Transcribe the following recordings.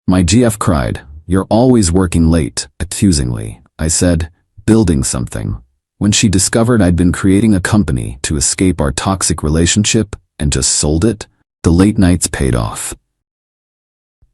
My GF cried, "You're always working late," accusingly. I said, "Building something." When she discovered I'd been creating a company to escape our toxic relationship and just sold it, the late nights paid off.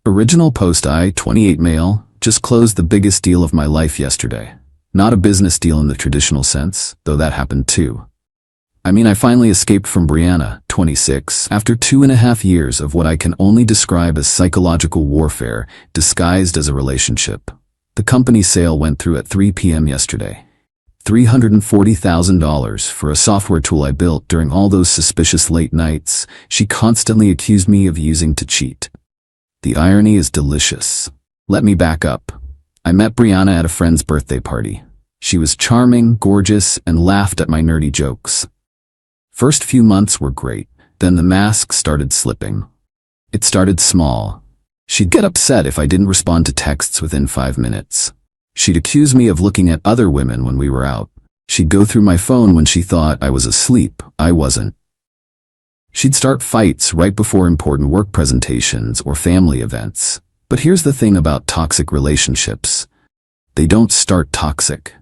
Original post: I, 28 male, just closed the biggest deal of my life yesterday. Not a business deal in the traditional sense, though that happened too. I finally escaped from Brianna, 26, after 2.5 years of what I can only describe as psychological warfare, disguised as a relationship. The company sale went through at 3 p.m. yesterday. $340,000 for a software tool I built during all those suspicious late nights she constantly accused me of using to cheat. The irony is delicious. Let me back up. I met Brianna at a friend's birthday party. She was charming, gorgeous, and laughed at my nerdy jokes. First few months were great, then the mask started slipping. It started small. She'd get upset if I didn't respond to texts within 5 minutes. She'd accuse me of looking at other women when we were out. She'd go through my phone when she thought I was asleep. I wasn't. She'd start fights right before important work presentations or family events. But here's the thing about toxic relationships. They don't start toxic.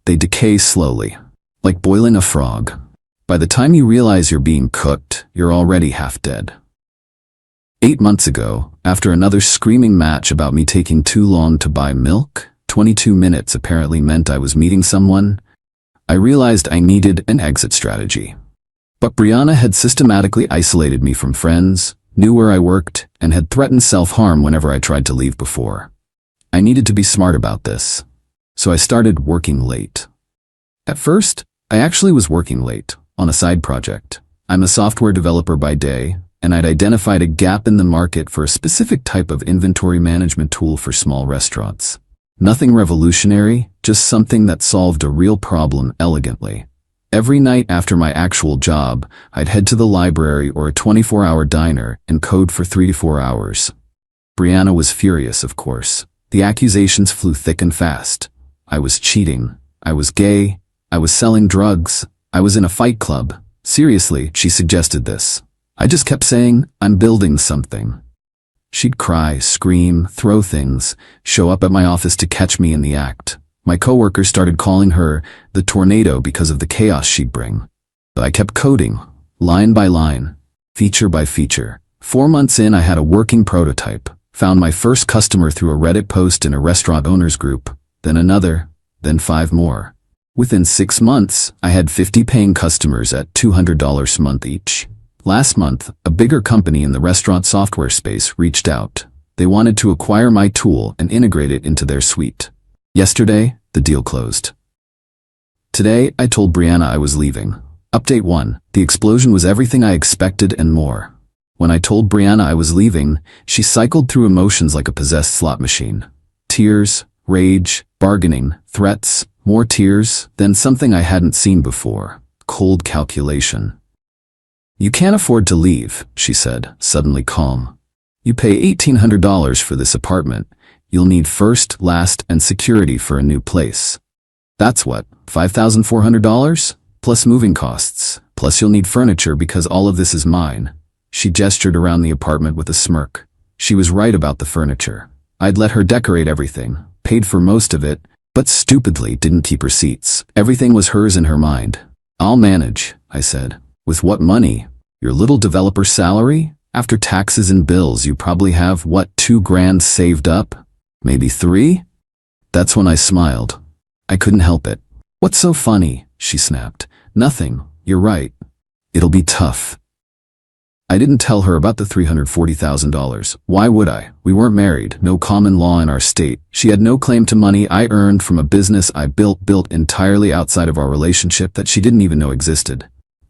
They decay slowly, like boiling a frog. By the time you realize you're being cooked, you're already half dead. 8 months ago, after another screaming match about me taking too long to buy milk, 22 minutes apparently meant I was meeting someone, I realized I needed an exit strategy. But Brianna had systematically isolated me from friends, knew where I worked, and had threatened self-harm whenever I tried to leave before. I needed to be smart about this. So I started working late. At first, I actually was working late on a side project. I'm a software developer by day, and I'd identified a gap in the market for a specific type of inventory management tool for small restaurants. Nothing revolutionary, just something that solved a real problem elegantly. Every night after my actual job, I'd head to the library or a 24-hour diner and code for 3 to 4 hours. Brianna was furious, of course. The accusations flew thick and fast. I was cheating. I was gay. I was selling drugs. I was in a fight club. Seriously, she suggested this. I just kept saying, "I'm building something." She'd cry, scream, throw things, show up at my office to catch me in the act. My coworkers started calling her the tornado because of the chaos she'd bring. But I kept coding, line by line, feature by feature. 4 months in, I had a working prototype, found my first customer through a Reddit post in a restaurant owners group, then another, then 5 more. Within 6 months, I had 50 paying customers at $200 a month each. Last month, a bigger company in the restaurant software space reached out. They wanted to acquire my tool and integrate it into their suite. Yesterday, the deal closed. Today, I told Brianna I was leaving. Update 1. The explosion was everything I expected and more. When I told Brianna I was leaving, she cycled through emotions like a possessed slot machine. Tears, rage, bargaining, threats, more tears, then something I hadn't seen before. Cold calculation. "You can't afford to leave," she said, suddenly calm. "You pay $1,800 for this apartment. You'll need first, last, and security for a new place. That's what, $5,400? Plus moving costs. Plus you'll need furniture because all of this is mine." She gestured around the apartment with a smirk. She was right about the furniture. I'd let her decorate everything, paid for most of it, but stupidly didn't keep receipts. Everything was hers in her mind. "I'll manage," I said. "With what money? Your little developer salary? After taxes and bills, you probably have, what, $2,000 saved up? Maybe 3? That's when I smiled. I couldn't help it. "What's so funny?" she snapped. "Nothing. You're right. It'll be tough." I didn't tell her about the $340,000. Why would I? We weren't married, no common law in our state. She had no claim to money I earned from a business I built entirely outside of our relationship that she didn't even know existed.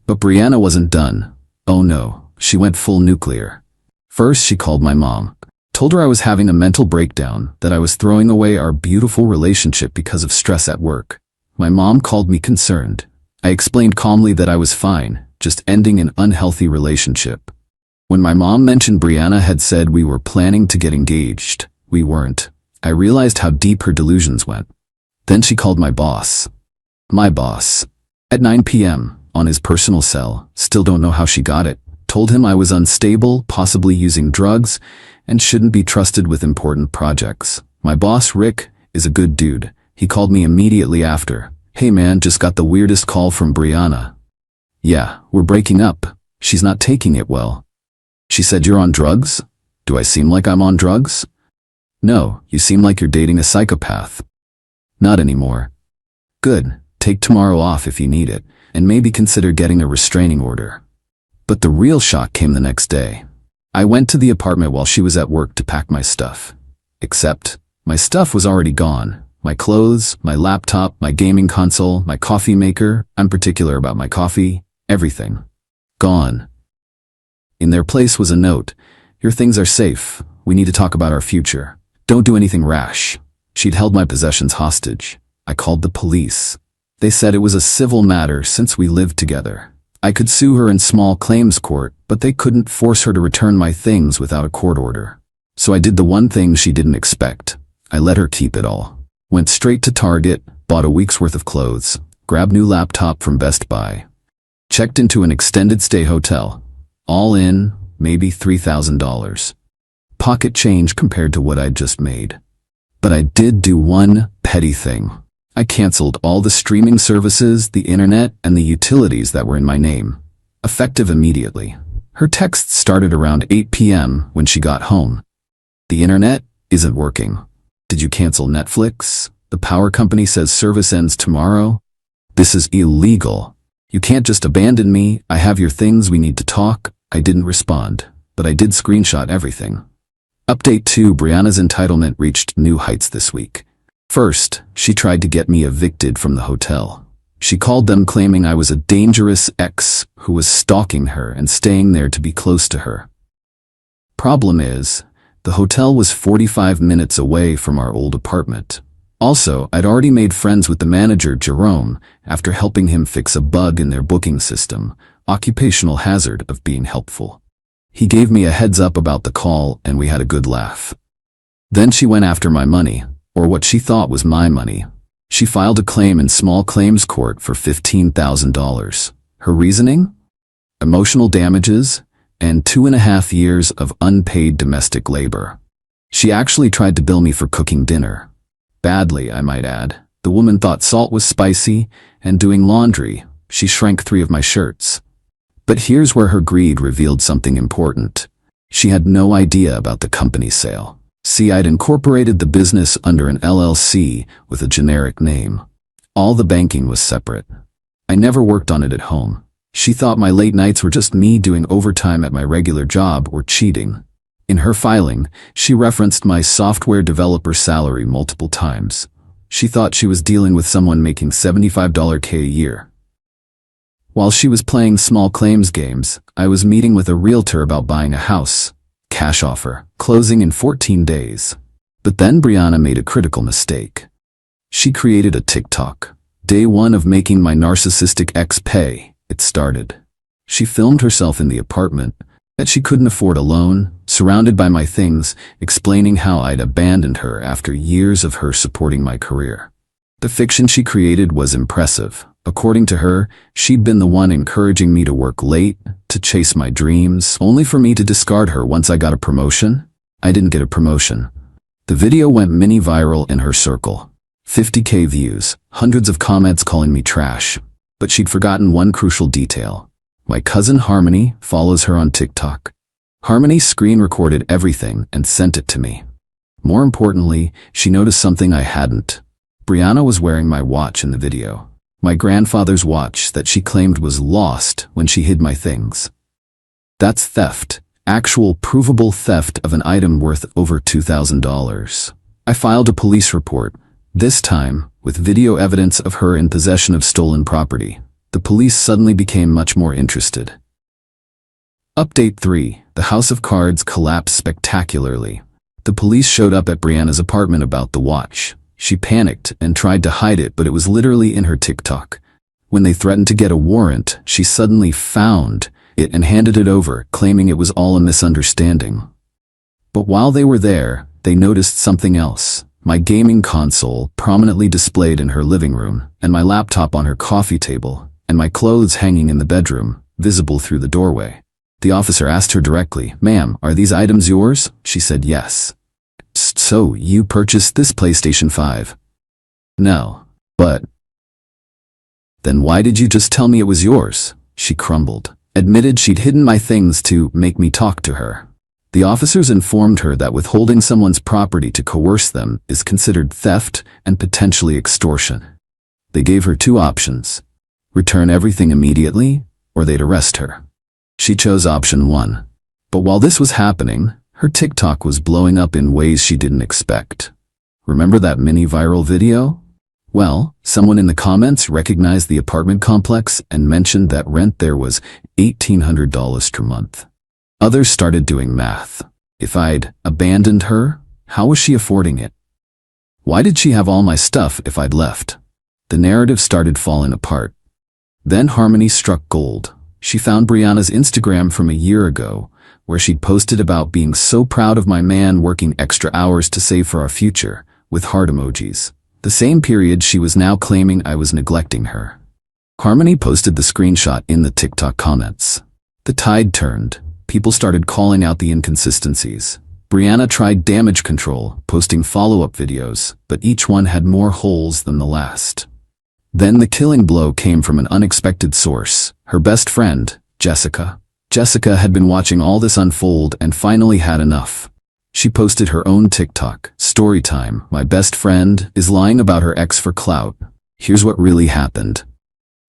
But Brianna wasn't done. Oh no, she went full nuclear. First, she called my mom. Told her I was having a mental breakdown, that I was throwing away our beautiful relationship because of stress at work. My mom called me concerned. I explained calmly that I was fine, just ending an unhealthy relationship. When my mom mentioned Brianna had said we were planning to get engaged, we weren't. I realized how deep her delusions went. Then she called my boss. My boss. At 9 p.m., on his personal cell, still don't know how she got it. Told him I was unstable, possibly using drugs, and shouldn't be trusted with important projects. My boss, Rick, is a good dude. He called me immediately after. "Hey man, just got the weirdest call from Brianna. Yeah, we're breaking up. She's not taking it well. She said you're on drugs? Do I seem like I'm on drugs?" "No, you seem like you're dating a psychopath." "Not anymore." "Good. Take tomorrow off if you need it, and maybe consider getting a restraining order." But the real shock came the next day. I went to the apartment while she was at work to pack my stuff. Except, my stuff was already gone. My clothes, my laptop, my gaming console, my coffee maker, I'm particular about my coffee, everything. Gone. In their place was a note. "Your things are safe. We need to talk about our future. Don't do anything rash." She'd held my possessions hostage. I called the police. They said it was a civil matter since we lived together. I could sue her in small claims court, but they couldn't force her to return my things without a court order. So I did the one thing she didn't expect. I let her keep it all. Went straight to Target, bought a week's worth of clothes, grabbed new laptop from Best Buy. Checked into an extended stay hotel. All in, maybe $3,000. Pocket change compared to what I'd just made. But I did do one petty thing. I canceled all the streaming services, the internet, and the utilities that were in my name. Effective immediately. Her texts started around 8 p.m. when she got home. "The internet isn't working. Did you cancel Netflix? The power company says service ends tomorrow. This is illegal. You can't just abandon me. I have your things. We need to talk." I didn't respond, but I did screenshot everything. Update 2: Brianna's entitlement reached new heights this week. First, she tried to get me evicted from the hotel. She called them claiming I was a dangerous ex who was stalking her and staying there to be close to her. Problem is, the hotel was 45 minutes away from our old apartment. Also, I'd already made friends with the manager, Jerome, after helping him fix a bug in their booking system, occupational hazard of being helpful. He gave me a heads up about the call and we had a good laugh. Then she went after my money, or what she thought was my money. She filed a claim in small claims court for $15,000. Her reasoning? Emotional damages and 2.5 years of unpaid domestic labor. She actually tried to bill me for cooking dinner. Badly, I might add. The woman thought salt was spicy, and doing laundry, she shrank 3 of my shirts. But here's where her greed revealed something important. She had no idea about the company sale. See, I'd incorporated the business under an LLC with a generic name. All the banking was separate. I never worked on it at home. She thought my late nights were just me doing overtime at my regular job or cheating. In her filing, she referenced my software developer salary multiple times. She thought she was dealing with someone making $75K a year. While she was playing small claims games, I was meeting with a realtor about buying a house. Cash offer, closing in 14 days. But then Brianna made a critical mistake. She created a TikTok. Day 1 of making my narcissistic ex pay, it started. She filmed herself in the apartment that she couldn't afford alone, surrounded by my things, explaining how I'd abandoned her after years of her supporting my career. The fiction she created was impressive. According to her, she'd been the one encouraging me to work late, to chase my dreams, only for me to discard her once I got a promotion. I didn't get a promotion. The video went mini viral in her circle. 50K views, hundreds of comments calling me trash. But she'd forgotten one crucial detail. My cousin Harmony follows her on TikTok. Harmony screen recorded everything and sent it to me. More importantly, she noticed something I hadn't. Brianna was wearing my watch in the video. My grandfather's watch that she claimed was lost when she hid my things. That's theft. Actual provable theft of an item worth over $2,000. I filed a police report, this time with video evidence of her in possession of stolen property. The police suddenly became much more interested. Update 3. The house of cards collapsed spectacularly. The police showed up at Brianna's apartment about the watch. She panicked and tried to hide it, but it was literally in her TikTok. When they threatened to get a warrant, she suddenly found it and handed it over, claiming it was all a misunderstanding. But while they were there, they noticed something else. My gaming console prominently displayed in her living room, and my laptop on her coffee table, and my clothes hanging in the bedroom, visible through the doorway. The officer asked her directly, "Ma'am, are these items yours?" She said yes. "So, you purchased this PlayStation 5? No. But then why did you just tell me it was yours?" She crumbled. Admitted she'd hidden my things to make me talk to her. The officers informed her that withholding someone's property to coerce them is considered theft and potentially extortion. They gave her two options: return everything immediately, or they'd arrest her. She chose option 1. But while this was happening, her TikTok was blowing up in ways she didn't expect. Remember that mini viral video? Well, someone in the comments recognized the apartment complex and mentioned that rent there was $1,800 per month. Others started doing math. If I'd abandoned her, how was she affording it? Why did she have all my stuff if I'd left? The narrative started falling apart. Then Harmony struck gold. She found Brianna's Instagram from a year ago, where she'd posted about being so proud of my man working extra hours to save for our future, with heart emojis. The same period she was now claiming I was neglecting her. Harmony posted the screenshot in the TikTok comments. The tide turned. People started calling out the inconsistencies. Brianna tried damage control, posting follow-up videos, but each one had more holes than the last. Then the killing blow came from an unexpected source, her best friend, Jessica. Jessica had been watching all this unfold and finally had enough. She posted her own TikTok, "Storytime, my best friend is lying about her ex for clout. Here's what really happened."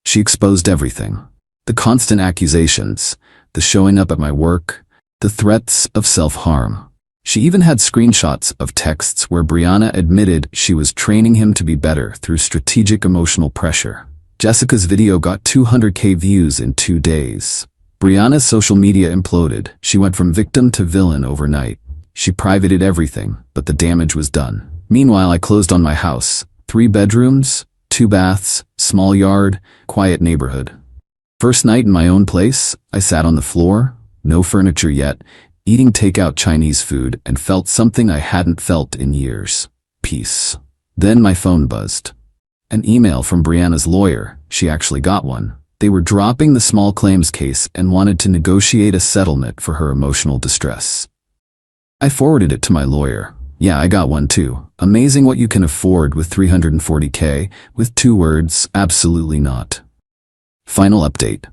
She exposed everything. The constant accusations, the showing up at my work, the threats of self-harm. She even had screenshots of texts where Brianna admitted she was training him to be better through strategic emotional pressure. Jessica's video got 200K views in 2 days. Brianna's social media imploded. She went from victim to villain overnight. She privated everything, but the damage was done. Meanwhile, I closed on my house. 3 bedrooms, 2 baths, small yard, quiet neighborhood. First night in my own place, I sat on the floor, no furniture yet, eating takeout Chinese food, and felt something I hadn't felt in years. Peace. Then my phone buzzed. An email from Brianna's lawyer. She actually got one. They were dropping the small claims case and wanted to negotiate a settlement for her emotional distress. I forwarded it to my lawyer. "Yeah, I got one too. Amazing what you can afford with 340K, with 2 words, absolutely not." Final update.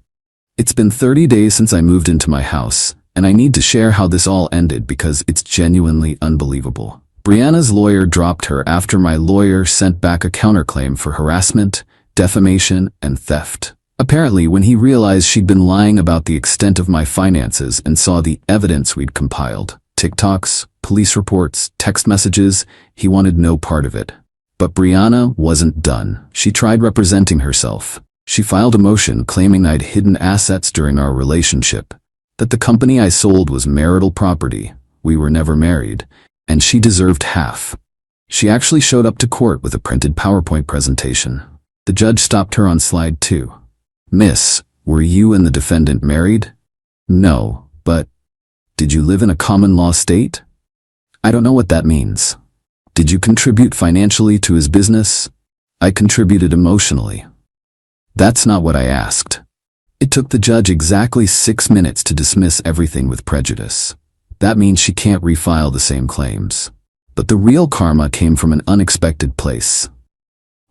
It's been 30 days since I moved into my house, and I need to share how this all ended because it's genuinely unbelievable. Brianna's lawyer dropped her after my lawyer sent back a counterclaim for harassment, defamation, and theft. Apparently, when he realized she'd been lying about the extent of my finances and saw the evidence we'd compiled, TikToks, police reports, text messages, he wanted no part of it. But Brianna wasn't done. She tried representing herself. She filed a motion claiming I'd hidden assets during our relationship, that the company I sold was marital property, we were never married, and she deserved half. She actually showed up to court with a printed PowerPoint presentation. The judge stopped her on slide 2. "Miss, were you and the defendant married?" "No, but did you live in a common law state?" "I don't know what that means." "Did you contribute financially to his business?" "I contributed emotionally." "That's not what I asked." It took the judge exactly 6 minutes to dismiss everything with prejudice. That means she can't refile the same claims. But the real karma came from an unexpected place.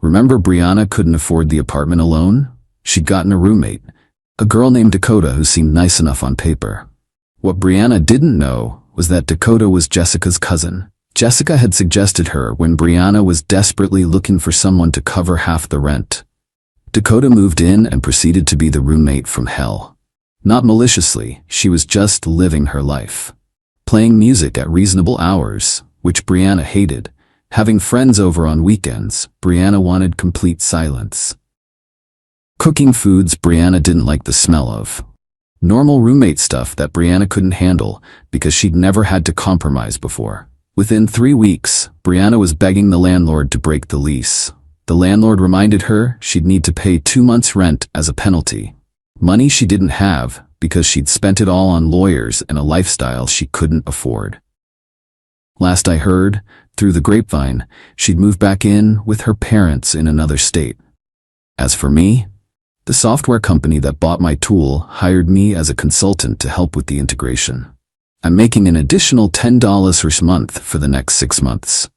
Remember Brianna couldn't afford the apartment alone? She'd gotten a roommate, a girl named Dakota who seemed nice enough on paper. What Brianna didn't know was that Dakota was Jessica's cousin. Jessica had suggested her when Brianna was desperately looking for someone to cover half the rent. Dakota moved in and proceeded to be the roommate from hell. Not maliciously, she was just living her life. Playing music at reasonable hours, which Brianna hated. Having friends over on weekends, Brianna wanted complete silence. Cooking foods Brianna didn't like the smell of. Normal roommate stuff that Brianna couldn't handle because she'd never had to compromise before. Within 3 weeks, Brianna was begging the landlord to break the lease. The landlord reminded her she'd need to pay 2 months' rent as a penalty. Money she didn't have because she'd spent it all on lawyers and a lifestyle she couldn't afford. Last I heard, through the grapevine, she'd moved back in with her parents in another state. As for me, The software company that bought my tool hired me as a consultant to help with the integration. I'm making an additional $10 per month for the next 6 months.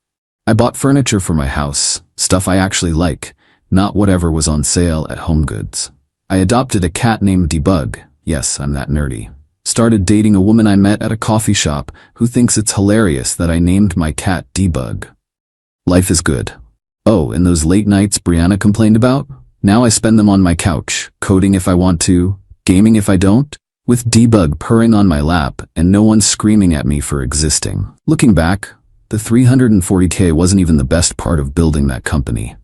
I bought furniture for my house, stuff I actually like, not whatever was on sale at HomeGoods. I adopted a cat named Debug. Yes, I'm that nerdy. Started dating a woman I met at a coffee shop who thinks it's hilarious that I named my cat Debug. Life is good. Oh, and those late nights Brianna complained about? Now I spend them on my couch, coding if I want to, gaming if I don't, with Debug purring on my lap and no one screaming at me for existing. Looking back, the $340K wasn't even the best part of building that company.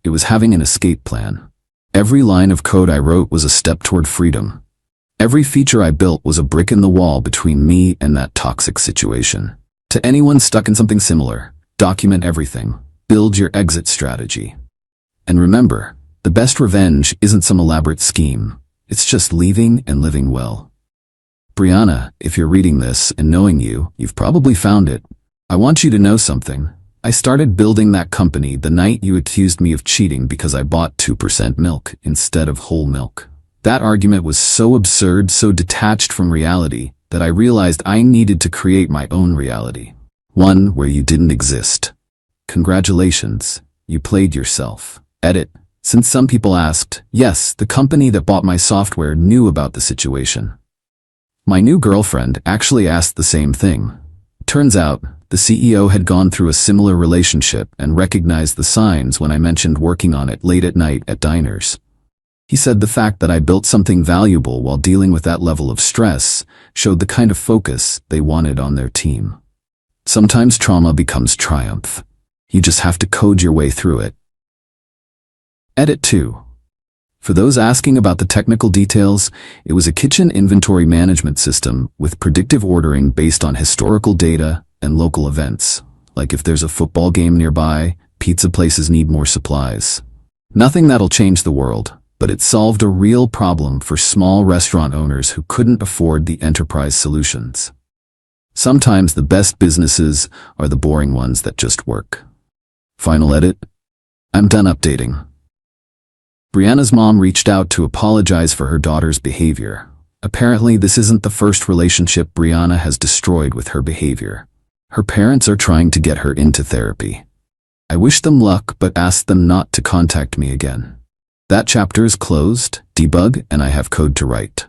It was having an escape plan. Every line of code I wrote was a step toward freedom. Every feature I built was a brick in the wall between me and that toxic situation. To anyone stuck in something similar, document everything. Build your exit strategy. And remember, the best revenge isn't some elaborate scheme. It's just leaving and living well. Brianna, if you're reading this and knowing you, you've probably found it. I want you to know something. I started building that company the night you accused me of cheating because I bought 2% milk instead of whole milk. That argument was so absurd, so detached from reality, that I realized I needed to create my own reality. One where you didn't exist. Congratulations, you played yourself. Edit. Since some people asked, yes, the company that bought my software knew about the situation. My new girlfriend actually asked the same thing. Turns out, the CEO had gone through a similar relationship and recognized the signs when I mentioned working on it late at night at diners. He said the fact that I built something valuable while dealing with that level of stress showed the kind of focus they wanted on their team. Sometimes trauma becomes triumph. You just have to code your way through it. Edit 2. For those asking about the technical details, it was a kitchen inventory management system with predictive ordering based on historical data and local events, like if there's a football game nearby, pizza places need more supplies. Nothing that'll change the world, but it solved a real problem for small restaurant owners who couldn't afford the enterprise solutions. Sometimes the best businesses are the boring ones that just work. Final edit. I'm done updating. Brianna's mom reached out to apologize for her daughter's behavior. Apparently, this isn't the first relationship Brianna has destroyed with her behavior. Her parents are trying to get her into therapy. I wish them luck, but asked them not to contact me again. That chapter is closed. Debug, and I have code to write.